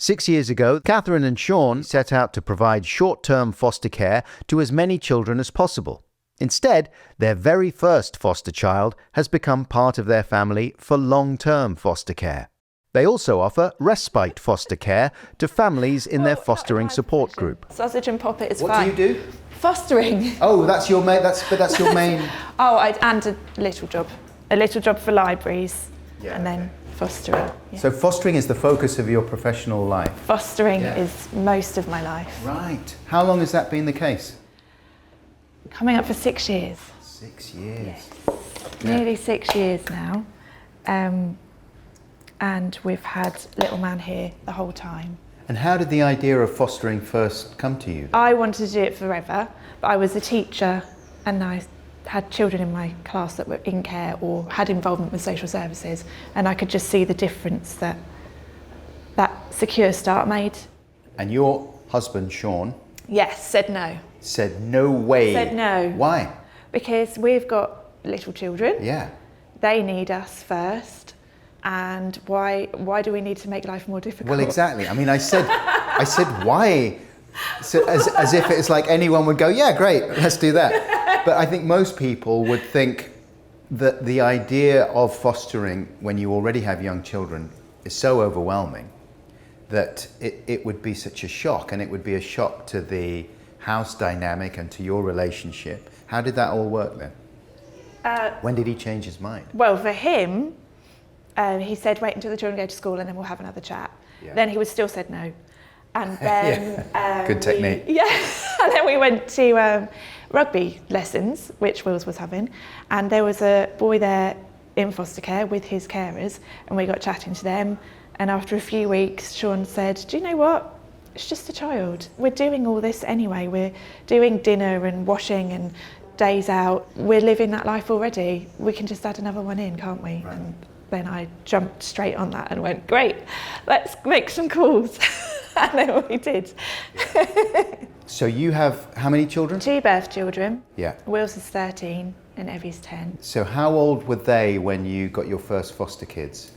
6 years ago, Catherine and Sean set out to provide short-term foster care to as many children as possible. Instead, their very first foster child has become part of their family for long-term foster care. They also offer respite foster care to families in their fostering support group. Sausage and poppet is What fine. do you do? Fostering. Oh, that's your main. That's your main. And a little job for libraries, Yeah, and then fostering. Yeah. So fostering is the focus of your professional life. Fostering is most of my life. Right. How long has that been the case? Coming up for 6 years. 6 years. Yes. Nearly 6 years now. And we've had little man here the whole time. And how did the idea of fostering first come to you? I wanted to do it forever, but I was a teacher and I had children in my class that were in care or had involvement with social services, and I could just see the difference that secure start made. And your husband, Sean, Yes, said no. said no way. Said no. Why? Because we've got little children. Yeah. They need us first. And why do we need to make life more difficult? Well, exactly. I mean, I said why? So as if it's like anyone would go, yeah, great, let's do that. But I think most people would think that the idea of fostering when you already have young children is so overwhelming that it would be such a shock, and it would be a shock to the house dynamic and to your relationship. How did that all work then? When did he change his mind? Well, for him, he said, wait until the children go to school and then we'll have another chat. Yeah. Then he would still said no. And then... Good technique. And then we went to rugby lessons, which Wills was having. And there was a boy there in foster care with his carers, and we got chatting to them. And after a few weeks, Sean said, do you know what? It's just a child. We're doing all this anyway. We're doing dinner and washing and days out. We're living that life already. We can just add another one in, can't we? Right. And then I jumped straight on that and went, great, let's make some calls. And then we did. So you have how many children? 2 birth children. Yeah. Wills is 13 and Evie's 10. So how old were they when you got your first foster kids?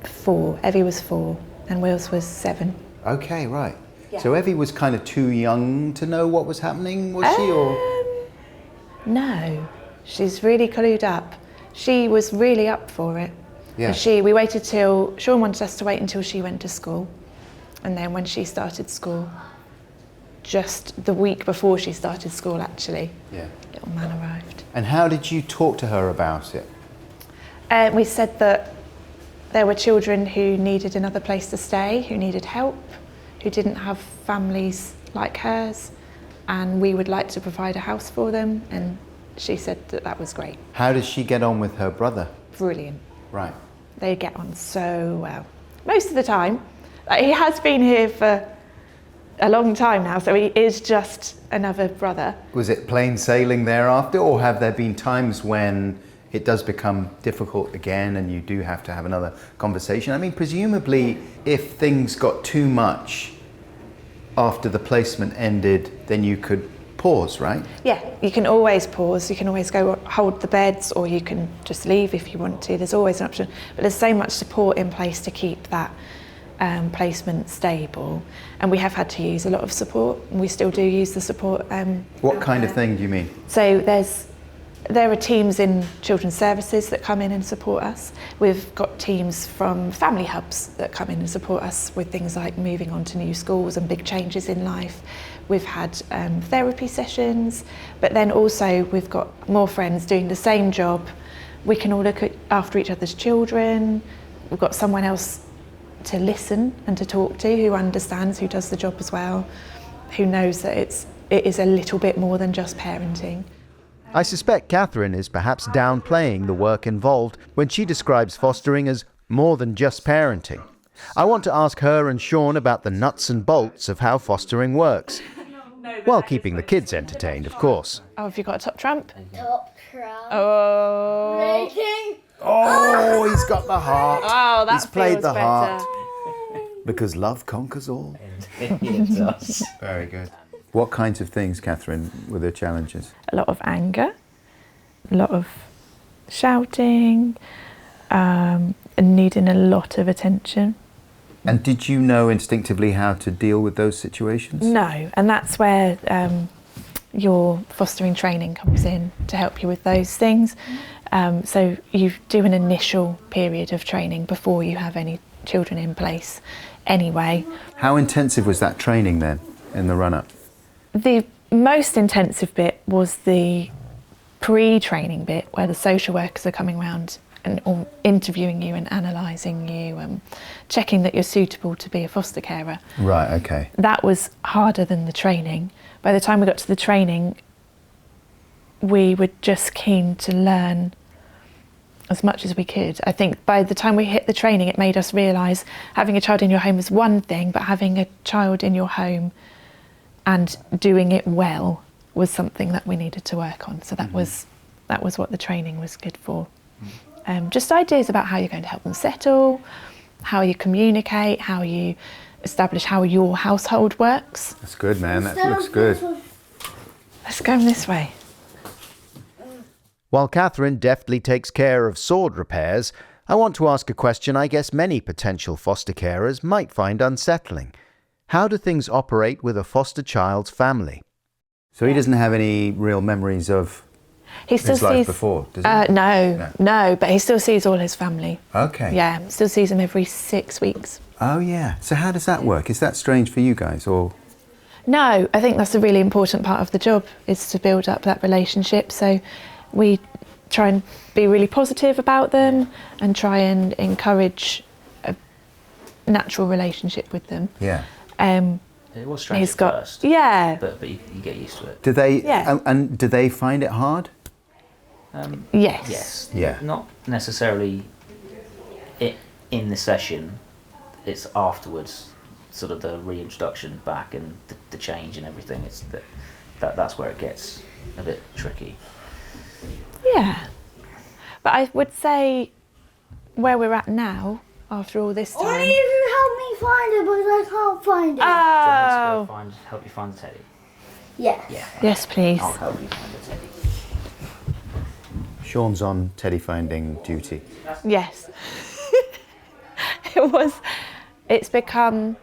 4. Evie was 4 and Wills was 7. Okay, right. Yeah. So Evie was kind of too young to know what was happening, was she? Or No, she's really clued up. She was really up for it. Yeah. We waited till, Sean wanted us to wait until she went to school. And then when she started school, just the week before she started school actually, yeah. little man arrived. And how did you talk to her about it? We said that there were children who needed another place to stay, who needed help, who didn't have families like hers, and we would like to provide a house for them, and she said that that was great. How does she get on with her brother? Brilliant. Right. They get on so well. Most of the time. He has been here for a long time now, so he is just another brother. Was it plain sailing thereafter, or have there been times when it does become difficult again and you do have to have another conversation? I mean, presumably, if things got too much after the placement ended, then you could pause, right? Yeah, you can always pause. You can always go hold the beds, or you can just leave if you want to. There's always an option. But there's so much support in place to keep that placement stable. And we have had to use a lot of support. And we still do use the support. What kind of thing do you mean? So there are teams in children's services that come in and support us. We've got teams from family hubs that come in and support us with things like moving on to new schools and big changes in life. We've had therapy sessions, but then also we've got more friends doing the same job. We can all look after each other's children. We've got someone else to listen and to talk to, who understands, who does the job as well, who knows that it is a little bit more than just parenting. I suspect Catherine is perhaps downplaying the work involved when she describes fostering as more than just parenting. I want to ask her and Sean about the nuts and bolts of how fostering works, while keeping the kids entertained, of course. Oh, have you got a top trump? Top trump. Oh. Making. Oh, he's got the heart. Oh, that He's played feels the better. heart. Because love conquers all. It does. Very good. What kinds of things, Catherine, were the challenges? A lot of anger, a lot of shouting, and needing a lot of attention. And did you know instinctively how to deal with those situations? No, and that's where your fostering training comes in to help you with those things. So you do an initial period of training before you have any children in place anyway. How intensive was that training then in the run-up? The most intensive bit was the pre-training bit where the social workers are coming around and interviewing you and analysing you and checking that you're suitable to be a foster carer. Right, okay. That was harder than the training. By the time we got to the training, we were just keen to learn as much as we could. I think by the time we hit the training, it made us realise having a child in your home is one thing, but having a child in your home and doing it well was something that we needed to work on. So that was what the training was good for. Just ideas about how you're going to help them settle, how you communicate, how you establish how your household works. That's good, man. That looks good. Let's go this way. While Catherine deftly takes care of sword repairs, I want to ask a question I guess many potential foster carers might find unsettling. How do things operate with a foster child's family? So he doesn't have any real memories of his life before, does he? No, but he still sees all his family. Okay. Yeah, still sees them every 6 weeks. Oh, yeah. So how does that work? Is that strange for you guys, or...? No, I think that's a really important part of the job, is to build up that relationship. So we try and be really positive about them and try and encourage a natural relationship with them. Yeah. It was strange at first. Yeah. But you get used to it. Do they? Yeah. And do they find it hard? Yes. Yes. Yeah. Not necessarily in the session. It's afterwards, sort of the reintroduction back and the change and everything. It's that's where it gets a bit tricky. Yeah. But I would say where we're at now, after all this time... Or you help me find it, but I can't find it. Do you Oh! want me to help you find the teddy? Yes. Yeah. Yes, please. I'll help you find the teddy. Sean's on teddy finding duty. Yes. It's become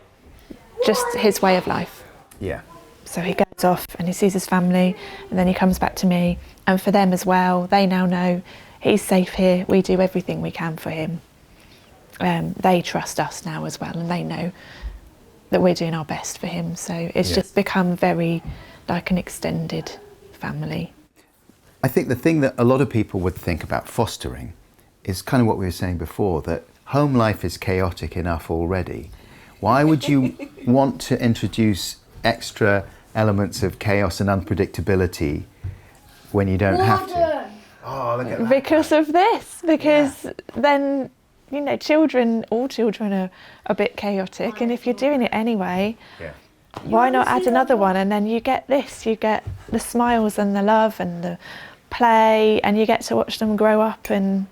just his way of life. Yeah. So he goes off and he sees his family and then he comes back to me. And for them as well, they now know he's safe here. We do everything we can for him. They trust us now as well, and they know that we're doing our best for him. So it's just become very like an extended family. I think the thing that a lot of people would think about fostering is kind of what we were saying before, that home life is chaotic enough already. Why would you want to introduce extra elements of chaos and unpredictability when you don't have to? Oh, look at that. Because of this, then, you know, all children are a bit chaotic, and if you're doing it anyway, why not add another one? And then you get this, you get the smiles and the love and the play, and you get to watch them grow up and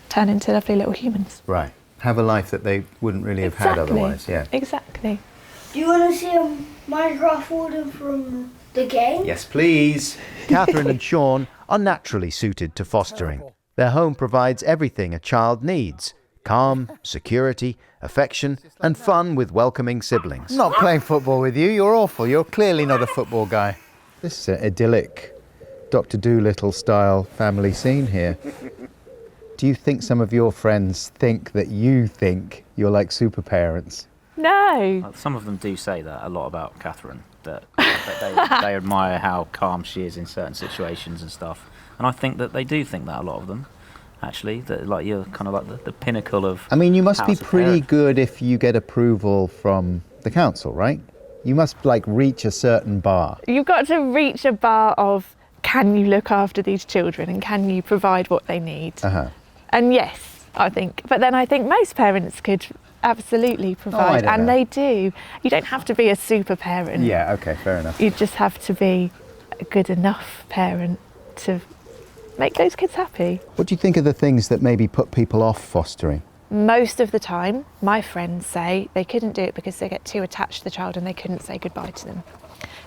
turn into lovely little humans. Right. Have a life that they wouldn't really have had otherwise. Yeah. Exactly. Do you want to see a Minecraft order from the game? Yes, please. Catherine and Sean are naturally suited to fostering. Their home provides everything a child needs: calm, security, affection, and fun with welcoming siblings. I'm not playing football with you. You're awful. You're clearly not a football guy. This is an idyllic Dr. Dolittle style family scene here. Do you think some of your friends think that you think you're like super parents? No. Some of them do say that a lot about Catherine, that they admire how calm she is in certain situations and stuff. And I think that they do think that, a lot of them, actually, that like you're kind of like the pinnacle of... I mean, you must be house of pretty parent. good if you get approval from the council, right? You must like reach a certain bar. You've got to reach a bar of, can you look after these children and can you provide what they need? And yes, I think. But then I think most parents could absolutely provide, don't and know. they do. You don't have to be a super parent. Yeah, okay, fair enough. You just have to be a good enough parent to make those kids happy. What do you think are the things that maybe put people off fostering? Most of the time, my friends say they couldn't do it because they get too attached to the child and they couldn't say goodbye to them.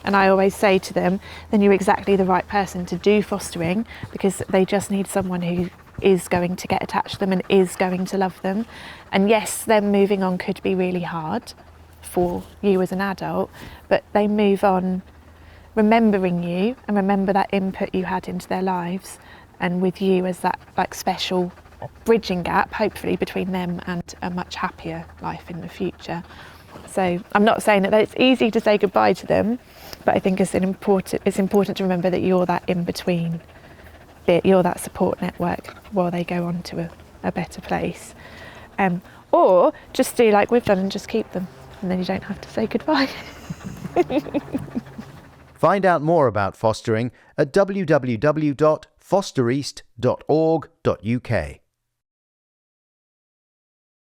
And I always say to them, then you're exactly the right person to do fostering, because they just need someone who is going to get attached to them and is going to love them. And yes, them moving on could be really hard for you as an adult, but they move on remembering you and remember that input you had into their lives, and with you as that like special bridging gap, hopefully, between them and a much happier life in the future. So I'm not saying that it's easy to say goodbye to them, but I think it's important to remember that you're that in between bit, you're that support network while they go on to a better place. Or just do like we've done and just keep them, and then you don't have to say goodbye. Find out more about fostering at www.fostereast.org.uk.